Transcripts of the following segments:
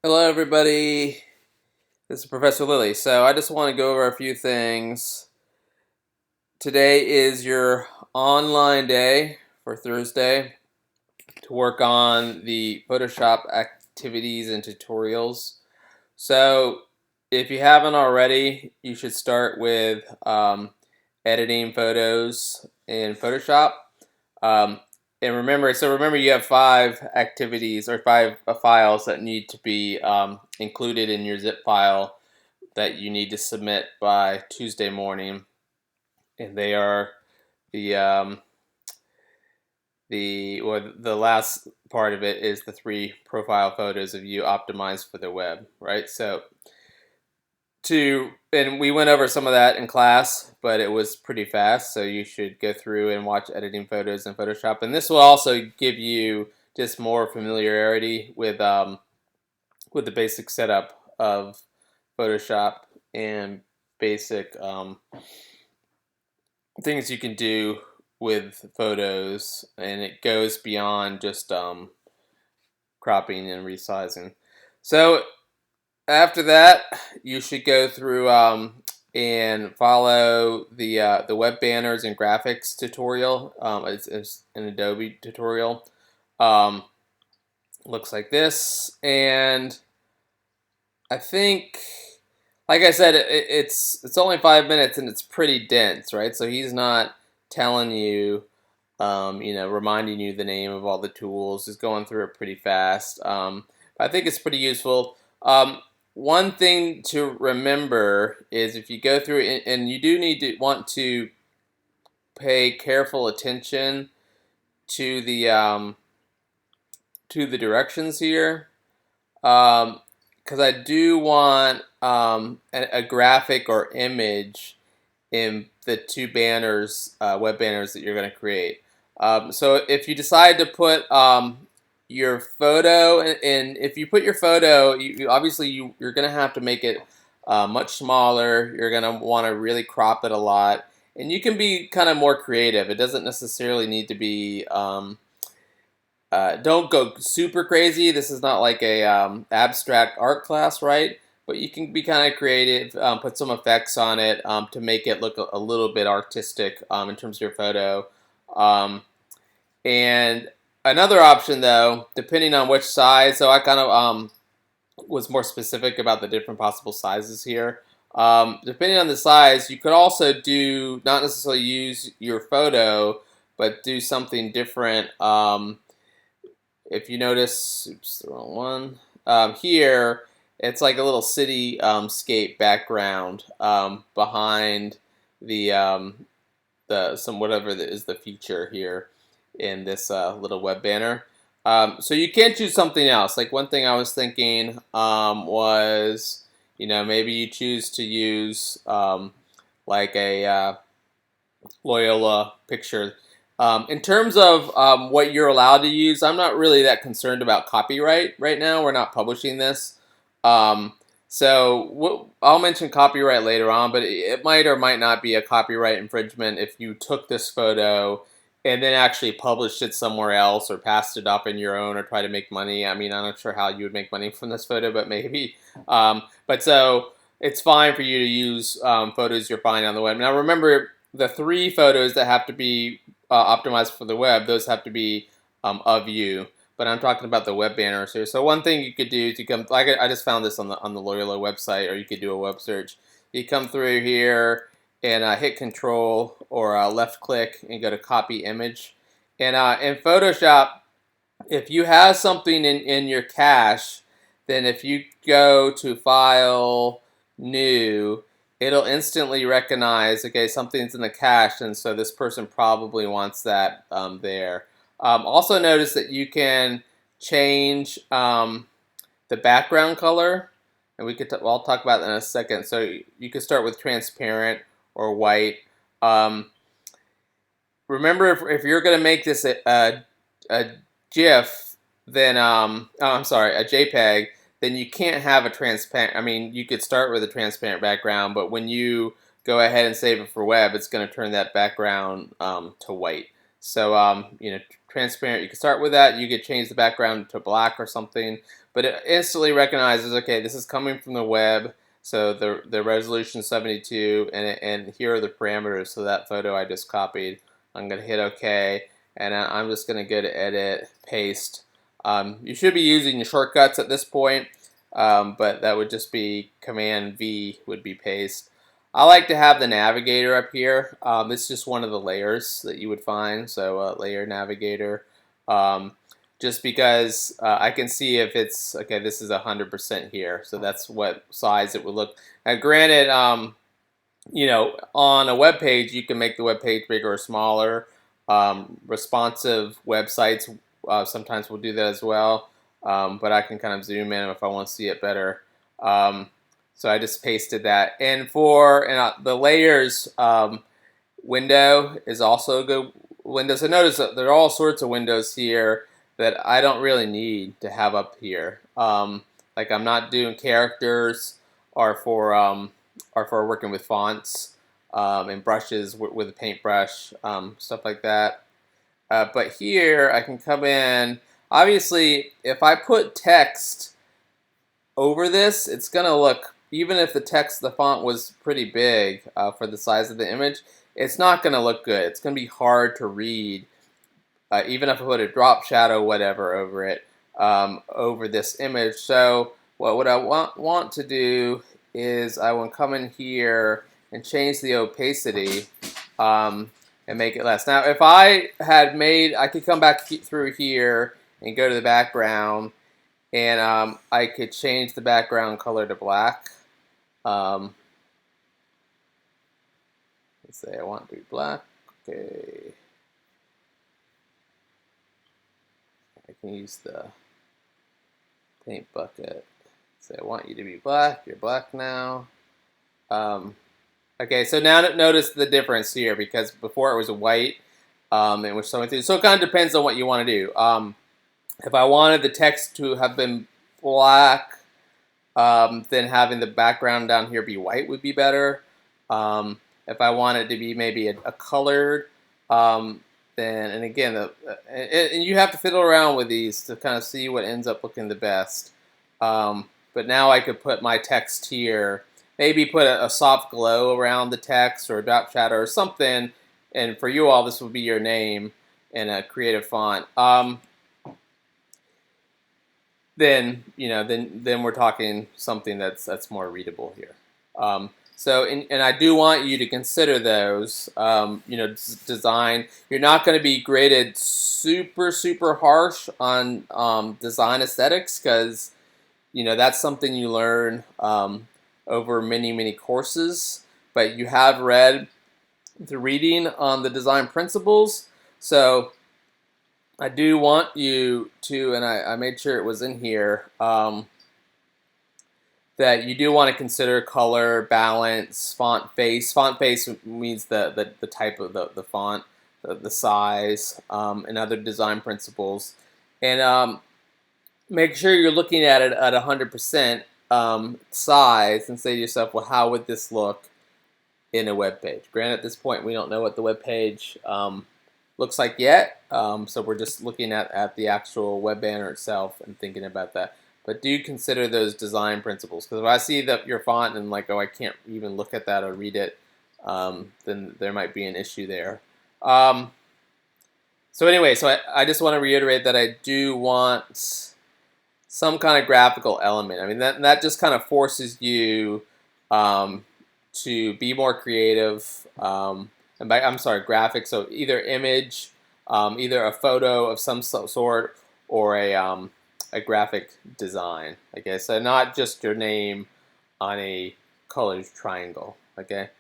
Hello, everybody. This is Professor Lilly. So, I just want to go over a few things. Today is your online day for Thursday to work on the Photoshop activities and tutorials. So, if you haven't already, you should start with editing photos in Photoshop. Um, and remember, you have five activities or five files that need to be included in your zip file that you need to submit by Tuesday morning, and they are the the last part of it is the three profile photos of you optimized for the web, right? And we went over some of that in class, but it was pretty fast, so you should go through and watch editing photos in Photoshop, and this will also give you just more familiarity with the basic setup of Photoshop and basic things you can do with photos, and it goes beyond just cropping and resizing. So after that, you should go through and follow the web banners and graphics tutorial. It's an Adobe tutorial. Um, Looks like this, and I think, like I said, it's only 5 minutes and it's pretty dense, right? So he's not telling you, reminding you the name of all the tools. He's going through it pretty fast. I think it's pretty useful. One thing to remember is if you go through it, and you do want to pay careful attention to the directions here. Because I do want a graphic or image in the two banners, web banners that you're going to create. So if you decide to put your photo, and if you put your photo, obviously you're going to have to make it much smaller. You're going to want to really crop it a lot. And you can be kind of more creative. It doesn't necessarily need to be don't go super crazy. This is not like a abstract art class, right? But you can be kind of creative, put some effects on it to make it look a little bit artistic in terms of your photo. Um, and another option, though, depending on which size, so I kind of was more specific about the different possible sizes here. Depending on the size, you could also not necessarily use your photo, but do something different. If you notice, oops, the wrong one. Here, it's like a little city scape background behind the some whatever that is the feature here in this little web banner. So you can choose something else. Like one thing I was thinking was, maybe you choose to use like a Loyola picture. In terms of what you're allowed to use, I'm not really that concerned about copyright right now. We're not publishing this. I'll mention copyright later on, but it might or might not be a copyright infringement if you took this photo and then actually published it somewhere else or passed it up in your own or try to make money. I mean, I'm not sure how you would make money from this photo, but maybe. But so it's fine for you to use photos you're finding on the web. Now remember, the three photos that have to be optimized for the web, those have to be of you. But I'm talking about the web banners here. So one thing you could do is you come, like I just found this on the Loyola website, or you could do a web search. You come through here and hit Control or left click and go to Copy Image. And in Photoshop, if you have something in your cache, then if you go to File, New, it'll instantly recognize, okay, something's in the cache, and so this person probably wants that there. Also notice that you can change the background color, and I'll talk about that in a second. So you can start with transparent or white. Remember, if you're going to make this a GIF, then I'm sorry, a JPEG, then you can't have a transparent. I mean, you could start with a transparent background, but when you go ahead and save it for web, it's going to turn that background to white. So transparent. You can start with that. You could change the background to black or something, but it instantly recognizes, okay, this is coming from the web. So the resolution is 72, and here are the parameters. So that photo I just copied, I'm gonna hit OK, and I'm just gonna go to Edit, Paste. You should be using your shortcuts at this point, but that would just be Command V would be paste. I like to have the navigator up here. It's just one of the layers that you would find, so layer navigator. Just because I can see if it's, okay, this is 100% here, so that's what size it would look. Now granted, you know, on a web page, you can make the web page bigger or smaller. Responsive websites sometimes will do that as well, but I can kind of zoom in if I want to see it better. So I just pasted that. And for the layers window is also a good window. So notice that there are all sorts of windows here that I don't really need to have up here. Like I'm not doing characters or for working with fonts and brushes with a paintbrush, stuff like that. But here I can come in. Obviously, if I put text over this, it's going to look, even if the text, the font was pretty big for the size of the image, it's not going to look good. It's going to be hard to read, even if I put a drop shadow, whatever, over it, over this image. So what I want to do is I want to come in here and change the opacity and make it less. Now, if I had made, I could come back through here and go to the background, and I could change the background color to black. Let's say I want it to be black. Okay. I can use the paint bucket. Say I want you to be black. You're black now. Okay, so now notice the difference here, because before it was white and we're showing through. So it kind of depends on what you want to do. If I wanted the text to have been black, then having the background down here be white would be better. If I want it to be maybe a colored, then, and again, and you have to fiddle around with these to kind of see what ends up looking the best. But now I could put my text here, maybe put a soft glow around the text or a drop shadow or something, and for you all, this would be your name in a creative font. Then then we're talking something that's more readable here. So and I do want you to consider those. Design. You're not going to be graded super harsh on design aesthetics, because that's something you learn over many courses. But you have read the reading on the design principles, so I do want you to, and I made sure it was in here, that you do want to consider color, balance, font face. Font face means the type of the font, the size, and other design principles. And make sure you're looking at it at 100% size, and say to yourself, well, how would this look in a web page? Granted, at this point, we don't know what the web page looks like yet, so we're just looking at the actual web banner itself and thinking about that. But do consider those design principles, because if I see your font and like, oh, I can't even look at that or read it, then there might be an issue there. So anyway, so I just want to reiterate that I do want some kind of graphical element. I mean, that just kind of forces you to be more creative. I'm sorry, graphic. So either image, either a photo of some sort, or a graphic design. Okay, so not just your name on a colored triangle. Okay,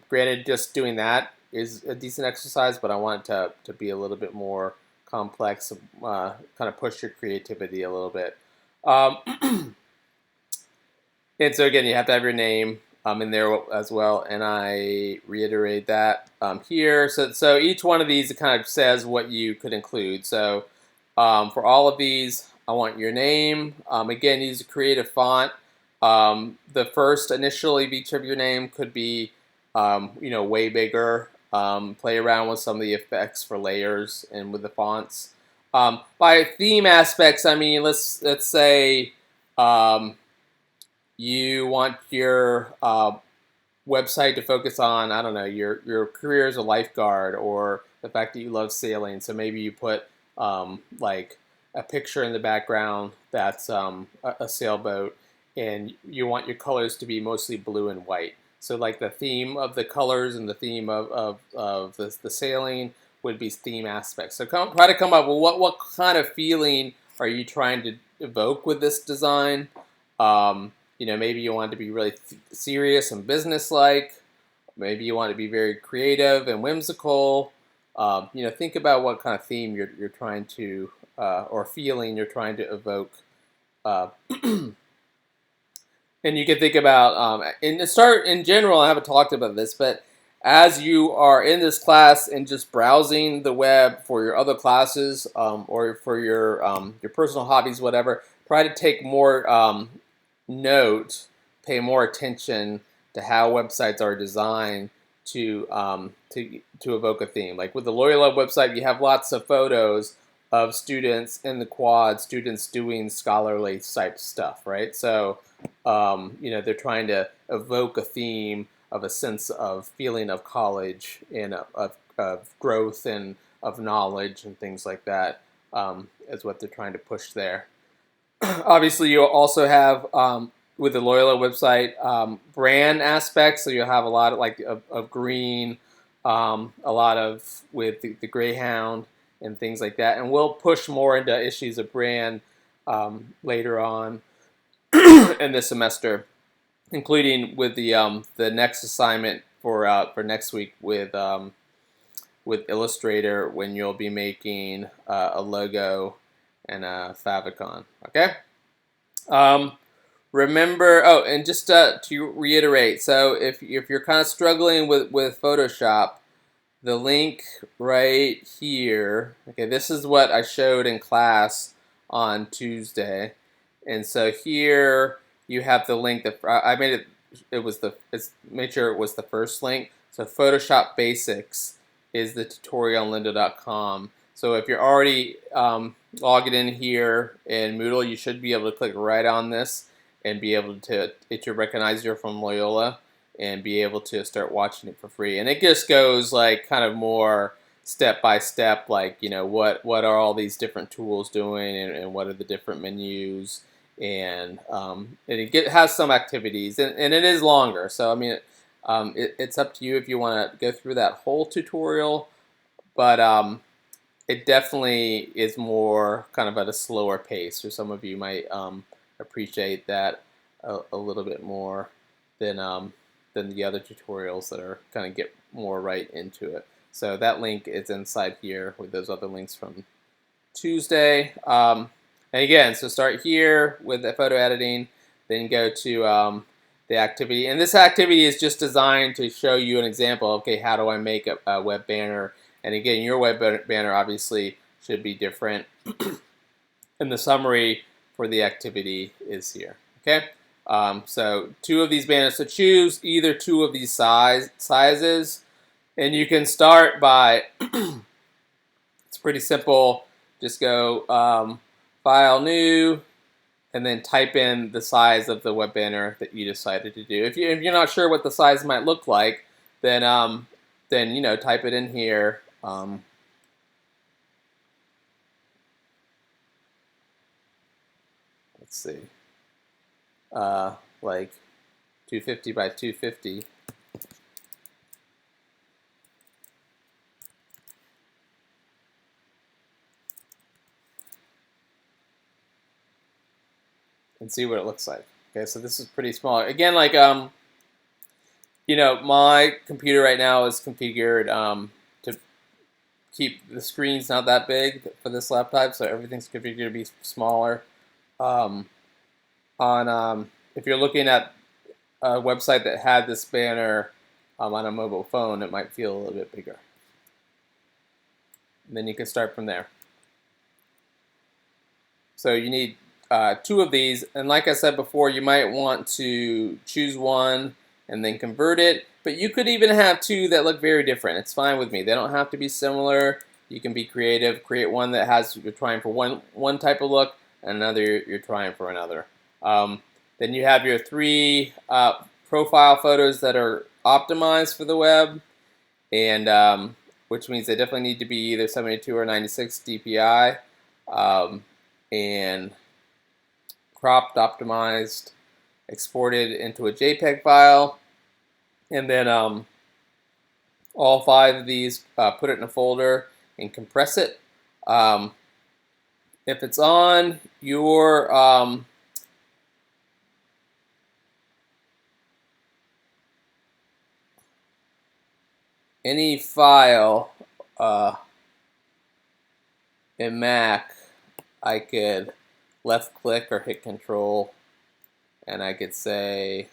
granted, just doing that is a decent exercise, but I want it to be a little bit more complex, kind of push your creativity a little bit. And so again, you have to have your name in there as well, and I reiterate that here. So each one of these, it kind of says what you could include. So for all of these, I want your name. Again, use a creative font. The first initially of each of your name could be way bigger. play around with some of the effects for layers and with the fonts. By theme aspects, I mean let's say um, you want your website to focus on, I don't know, your career as a lifeguard or the fact that you love sailing. So maybe you put like a picture in the background that's a sailboat, and you want your colors to be mostly blue and white. So like the theme of the colors and the theme of the sailing would be theme aspects. So try to come up with what kind of feeling are you trying to evoke with this design. Maybe you want it to be really serious and business-like. Maybe you want it to be very creative and whimsical. Think about what kind of theme you're trying to, or feeling you're trying to evoke. Uh, and you can think about, in general, I haven't talked about this, but as you are in this class and just browsing the web for your other classes, or for your personal hobbies, whatever, try to take more note, pay more attention to how websites are designed to evoke a theme. Like with the Loyola website, you have lots of photos of students in the quad, students doing scholarly type stuff, right? So, they're trying to evoke a theme of a sense of feeling of college and of growth and of knowledge and things like that, is what they're trying to push there. Obviously, you'll also have with the Loyola website brand aspects. So you'll have a lot of green, a lot of with the Greyhound and things like that. And we'll push more into issues of brand later on in this semester, including with the next assignment for next week with Illustrator, when you'll be making a logo and a favicon. Okay. Remember, and just to reiterate, so if you're kind of struggling with Photoshop, the link right here, okay, this is what I showed in class on Tuesday. And so here you have the link that I made it. Made sure it was the first link. So Photoshop Basics is the tutorial on lynda.com. So if you're already logged in here in Moodle, you should be able to click right on this and be able to recognize you're from Loyola and be able to start watching it for free. And it just goes like kind of more step by step, like what are all these different tools doing, and what are the different menus, and it has some activities, and it is longer. So I mean, it's up to you if you want to go through that whole tutorial, but it definitely is more kind of at a slower pace. Or some of you might appreciate that a little bit more than the other tutorials that are kind of get more right into it. So that link is inside here with those other links from Tuesday. And again, so start here with the photo editing, then go to the activity. And this activity is just designed to show you an example. Okay, how do I make a web banner? And again, your web banner obviously should be different. And the summary for the activity is here. Okay, so 2 of these banners. So choose either 2 of these sizes, and you can start by. It's pretty simple. Just go File, New, and then type in the size of the web banner that you decided to do. If you're not sure what the size might look like, then type it in here. Let's see, like 250 by 250. And see what it looks like. Okay, so this is pretty small. Again, like my computer right now is configured to keep the screen's not that big for this laptop, so everything's configured to be smaller. If you're looking at a website that had this banner on a mobile phone, it might feel a little bit bigger. And then you can start from there. So you need 2 of these, and like I said before, you might want to choose one and then convert it. But you could even have two that look very different. It's fine with me. They don't have to be similar. You can be creative. Create one that has, you're trying for one type of look, and another you're trying for another. Then you have your three profile photos that are optimized for the web, and which means they definitely need to be either 72 or 96 DPI, and cropped, optimized, exported into a JPEG file, and then all five of these, put it in a folder and compress it. If it's on your any file in Mac, I could left click or hit Control, and I could say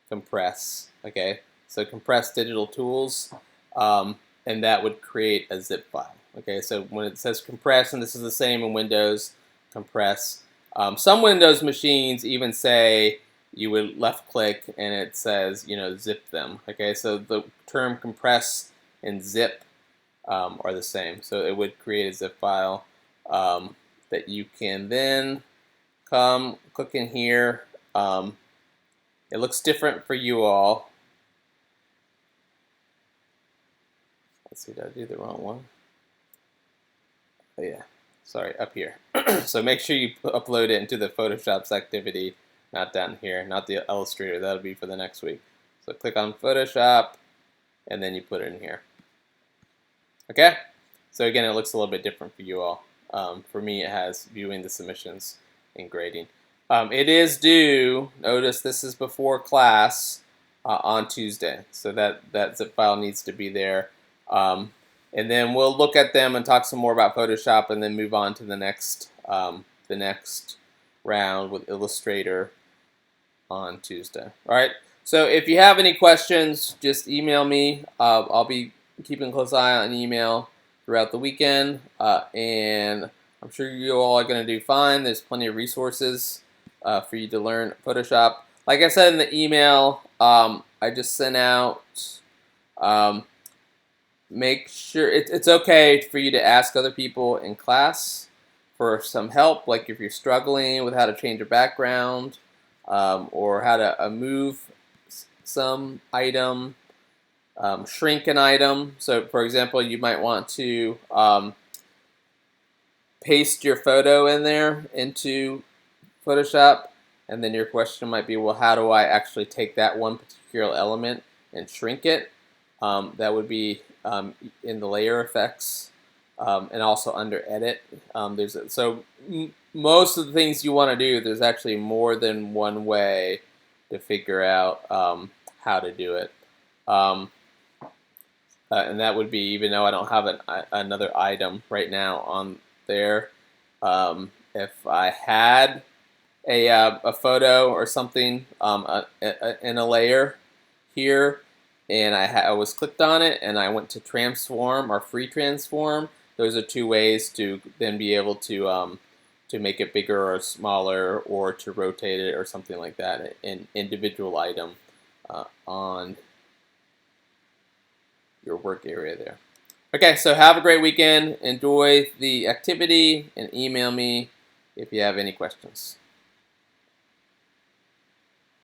compress. Okay, so compress digital tools, and that would create a zip file. Okay, so when it says compress, and this is the same in Windows, compress. Some Windows machines even say you would left click and it says, zip them. Okay, so the term compress and zip are the same. So it would create a zip file that you can then click in here. It looks different for you all. Let's see, did I do the wrong one? Oh, yeah, sorry, up here. So make sure you upload it into the Photoshop's activity, not down here, not the Illustrator. That'll be for the next week. So click on Photoshop, and then you put it in here. Okay? So again, it looks a little bit different for you all. For me, it has viewing the submissions and grading. It is due, notice this is before class, on Tuesday. So that zip file needs to be there. And then we'll look at them and talk some more about Photoshop, and then move on to the next round with Illustrator on Tuesday. All right. So if you have any questions, just email me. I'll be keeping a close eye on email throughout the weekend, and I'm sure you all are going to do fine. There's plenty of resources for you to learn Photoshop. Like I said in the email, I just sent out. Make sure it's okay for you to ask other people in class for some help, like if you're struggling with how to change a background, or how to move some item, shrink an item. So for example, you might want to paste your photo in there into Photoshop, and then your question might be, well, how do I actually take that one particular element and shrink it? That would be in the layer effects, and also under edit. Most of the things you want to do, there's actually more than one way to figure out how to do it. And that would be, even though I don't have another item right now on there, if I had a photo or something in a layer here, and I was clicked on it, and I went to transform or free transform. Those are two ways to then be able to make it bigger or smaller, or to rotate it or something like that, an individual item on your work area there. Okay, so have a great weekend. Enjoy the activity, and email me if you have any questions.